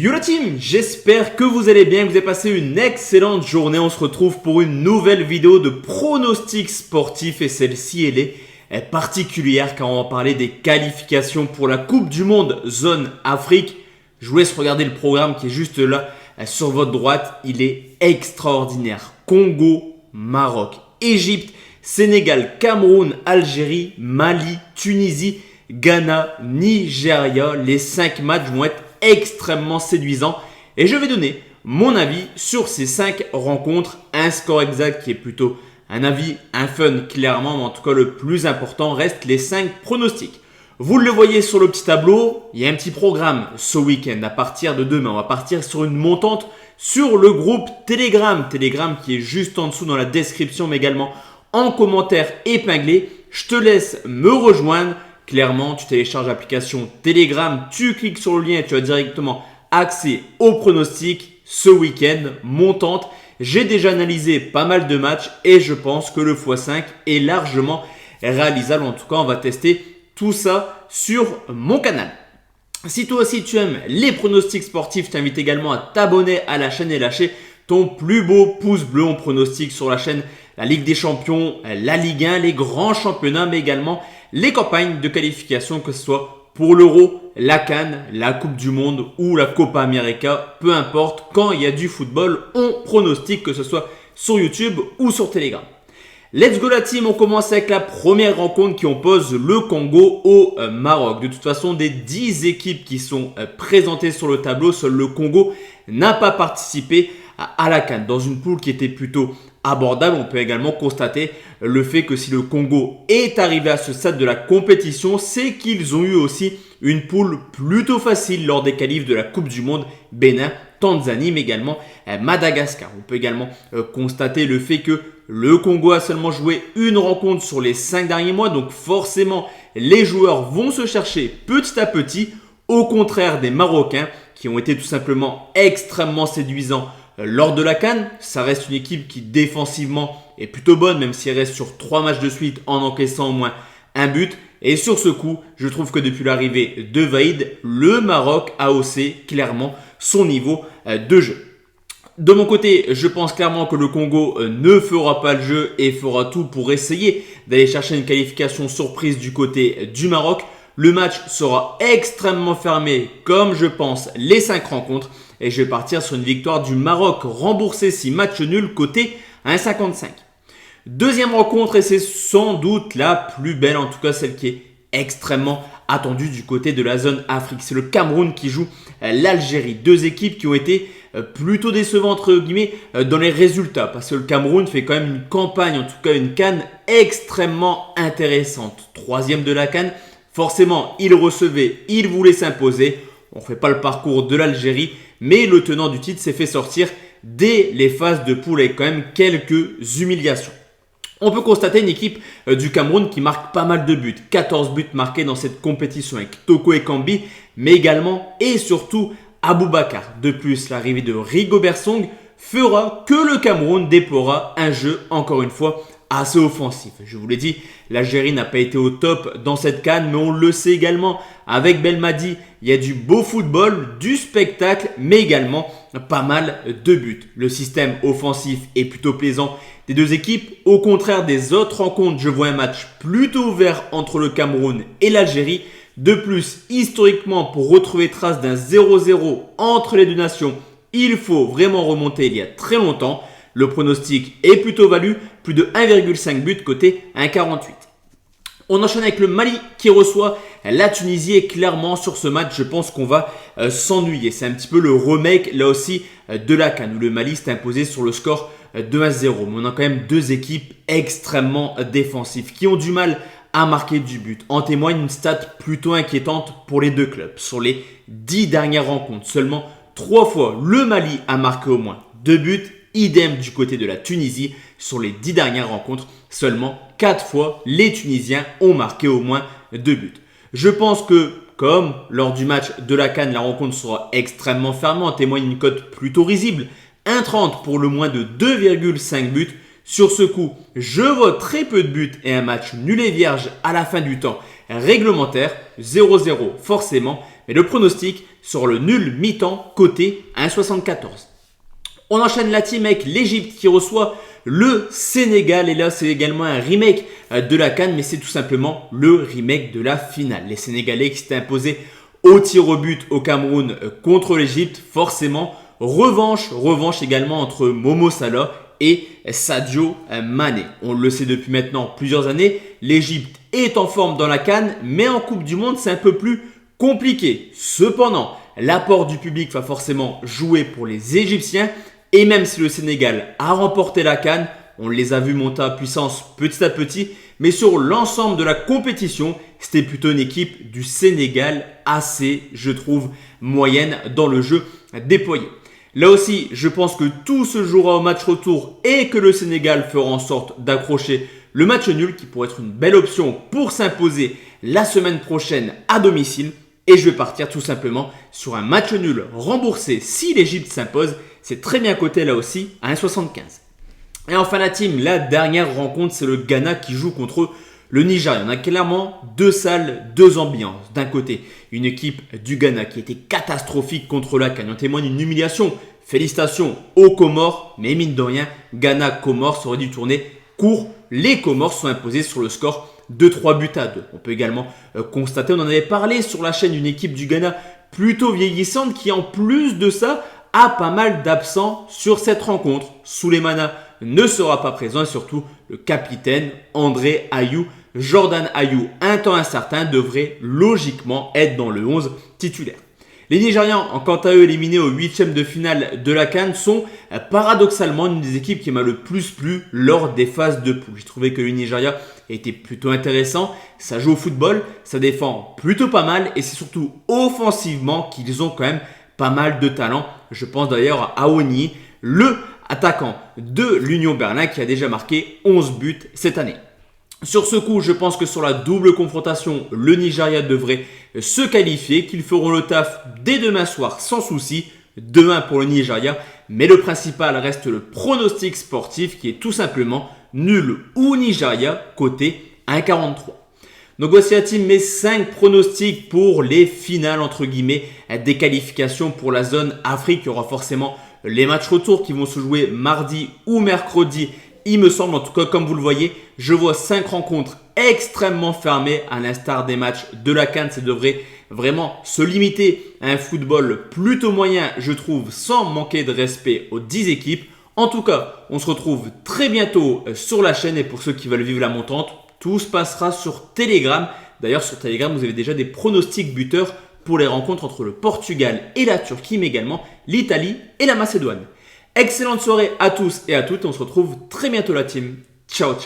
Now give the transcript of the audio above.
Yo la team, j'espère que vous allez bien, que vous avez passé une excellente journée. On se retrouve pour une nouvelle vidéo de pronostics sportifs et celle-ci elle est particulière car on va parler des qualifications pour la Coupe du Monde Zone Afrique. Je vous laisse regarder le programme qui est juste là sur votre droite, il est extraordinaire. Congo, Maroc, Égypte, Sénégal, Cameroun, Algérie, Mali, Tunisie, Ghana, Nigeria. Les 5 matchs vont être extrêmement séduisants et je vais donner mon avis sur ces 5 rencontres. Un score exact qui est plutôt un avis, un fun clairement, mais en tout cas le plus important reste les 5 pronostics. Vous le voyez sur le petit tableau, il y a un petit programme ce week-end. À partir de demain, on va partir sur une montante sur le groupe Telegram. Telegram qui est juste en dessous dans la description, mais également en commentaire épinglé. Je te laisse me rejoindre. Clairement, tu télécharges l'application Telegram, tu cliques sur le lien et tu as directement accès aux pronostics ce week-end. Montante, j'ai déjà analysé pas mal de matchs et je pense que le x5 est largement réalisable. En tout cas, on va tester tout ça sur mon canal. Si toi aussi tu aimes les pronostics sportifs, je t'invite également à t'abonner à la chaîne et lâcher ton plus beau pouce bleu. On pronostique sur la chaîne la Ligue des Champions, la Ligue 1, les grands championnats, mais également les campagnes de qualification, que ce soit pour l'Euro, la CAN, la Coupe du Monde ou la Copa América. Peu importe, quand il y a du football, on pronostique, que ce soit sur YouTube ou sur Telegram. Let's go la team, on commence avec la première rencontre qui oppose le Congo au Maroc. De toute façon, des 10 équipes qui sont présentées sur le tableau, seul le Congo n'a pas participé à la CAN. Dans une poule qui était plutôt abordable, on peut également constater le fait que si le Congo est arrivé à ce stade de la compétition, c'est qu'ils ont eu aussi une poule plutôt facile lors des qualifs de la Coupe du Monde. Bénin, Tanzanie, mais également Madagascar. On peut également constater le fait que le Congo a seulement joué une rencontre sur les 5 derniers mois, donc forcément les joueurs vont se chercher petit à petit, au contraire des Marocains qui ont été tout simplement extrêmement séduisants lors de la CAN. Ça reste une équipe qui défensivement est plutôt bonne, même si elle reste sur 3 matchs de suite en encaissant au moins un but. Et sur ce coup, je trouve que depuis l'arrivée de Vaïd, le Maroc a haussé clairement son niveau de jeu. De mon côté, je pense clairement que le Congo ne fera pas le jeu et fera tout pour essayer d'aller chercher une qualification surprise du côté du Maroc. Le match sera extrêmement fermé, comme je pense les 5 rencontres. Et je vais partir sur une victoire du Maroc remboursée si match nul côté 1,55. Deuxième rencontre, et c'est sans doute la plus belle, en tout cas celle qui est extrêmement attendue du côté de la zone Afrique. C'est le Cameroun qui joue l'Algérie. 2 équipes qui ont été plutôt décevantes entre guillemets dans les résultats, parce que le Cameroun fait quand même une campagne, en tout cas une CAN extrêmement intéressante. 3e de la CAN, forcément il recevait, il voulait s'imposer. On ne fait pas le parcours de l'Algérie, mais le tenant du titre s'est fait sortir dès les phases de poule avec quand même quelques humiliations. On peut constater une équipe du Cameroun qui marque pas mal de buts. 14 buts marqués dans cette compétition avec Toko Ekambi, mais également et surtout Aboubakar. De plus, l'arrivée de Rigobert Song fera que le Cameroun déploiera un jeu, encore une fois, assez offensif. Je vous l'ai dit, l'Algérie n'a pas été au top dans cette CAN, mais on le sait également. Avec Belmadi, il y a du beau football, du spectacle, mais également pas mal de buts. Le système offensif est plutôt plaisant des 2 équipes. Au contraire des autres rencontres, je vois un match plutôt ouvert entre le Cameroun et l'Algérie. De plus, historiquement, pour retrouver trace d'un 0-0 entre les 2 nations, il faut vraiment remonter il y a très longtemps. Le pronostic est plutôt valu, plus de 1,5 but côté 1,48. On enchaîne avec le Mali qui reçoit la Tunisie et clairement sur ce match, je pense qu'on va s'ennuyer. C'est un petit peu le remake là aussi de la CAN où le Mali s'est imposé sur le score de 1-0. Mais on a quand même 2 équipes extrêmement défensives qui ont du mal à marquer du but. En témoigne une stat plutôt inquiétante pour les 2 clubs. Sur les 10 dernières rencontres, seulement 3 fois le Mali a marqué au moins 2 buts. Idem du côté de la Tunisie, sur les 10 dernières rencontres, seulement 4 fois les Tunisiens ont marqué au moins 2 buts. Je pense que, comme lors du match de la CAN, la rencontre sera extrêmement fermée, en témoigne une cote plutôt risible, 1,30 pour le moins de 2,5 buts. Sur ce coup, je vois très peu de buts et un match nul et vierge à la fin du temps réglementaire, 0-0 forcément, mais le pronostic sur le nul mi-temps côté 1,74. On enchaîne la team avec l'Égypte qui reçoit le Sénégal. Et là, c'est également un remake de la CAN, mais c'est tout simplement le remake de la finale. Les Sénégalais qui s'étaient imposés au tir au but au Cameroun contre l'Égypte. Forcément, revanche également entre Momo Salah et Sadio Mané. On le sait depuis maintenant plusieurs années, l'Égypte est en forme dans la CAN, mais en Coupe du Monde, c'est un peu plus compliqué. Cependant, l'apport du public va forcément jouer pour les Égyptiens. Et même si le Sénégal a remporté la CAN, on les a vus monter en puissance petit à petit, mais sur l'ensemble de la compétition, c'était plutôt une équipe du Sénégal assez, je trouve, moyenne dans le jeu déployé. Là aussi, je pense que tout se jouera au match retour et que le Sénégal fera en sorte d'accrocher le match nul qui pourrait être une belle option pour s'imposer la semaine prochaine à domicile. Et je vais partir tout simplement sur un match nul remboursé si l'Égypte s'impose. C'est très bien coté là aussi à 1,75. Et enfin la team, la dernière rencontre, c'est le Ghana qui joue contre le Nigeria. On a clairement deux salles, deux ambiances. D'un côté, une équipe du Ghana qui était catastrophique contre la CAN. On témoigne d'une humiliation. Félicitations aux Comores, mais mine de rien, Ghana-Comores aurait dû tourner court. Les Comores sont imposés sur le score de 3 buts à 2. On peut également constater, on en avait parlé sur la chaîne, d'une équipe du Ghana plutôt vieillissante qui en plus de ça a pas mal d'absents sur cette rencontre. Souleymana ne sera pas présent et surtout le capitaine André Ayew, Jordan Ayew, un temps incertain, devrait logiquement être dans le 11 titulaire. Les Nigérians, quant à eux, éliminés au 8e de finale de la CAN, sont paradoxalement une des équipes qui m'a le plus plu lors des phases de poule. J'ai trouvé que le Nigeria était plutôt intéressant, ça joue au football, ça défend plutôt pas mal et c'est surtout offensivement qu'ils ont quand même pas mal de talent. Je pense d'ailleurs à Awoniyi, le attaquant de l'Union Berlin qui a déjà marqué 11 buts cette année. Sur ce coup, je pense que sur la double confrontation, le Nigeria devrait se qualifier, qu'ils feront le taf dès demain soir sans souci. 2-1 pour le Nigeria, mais le principal reste le pronostic sportif qui est tout simplement nul ou Nigeria côté 1,43. Donc voici la team, mes 5 pronostics pour les finales entre guillemets des qualifications pour la zone Afrique. Il y aura forcément les matchs retour qui vont se jouer mardi ou mercredi. Il me semble, en tout cas, comme vous le voyez, je vois 5 rencontres extrêmement fermées à l'instar des matchs de la CAN. Ça devrait vraiment se limiter à un football plutôt moyen, je trouve, sans manquer de respect aux 10 équipes. En tout cas, on se retrouve très bientôt sur la chaîne et pour ceux qui veulent vivre la montante, tout se passera sur Telegram. D'ailleurs, sur Telegram, vous avez déjà des pronostics buteurs pour les rencontres entre le Portugal et la Turquie, mais également l'Italie et la Macédoine. Excellente soirée à tous et à toutes. On se retrouve très bientôt la team. Ciao, ciao.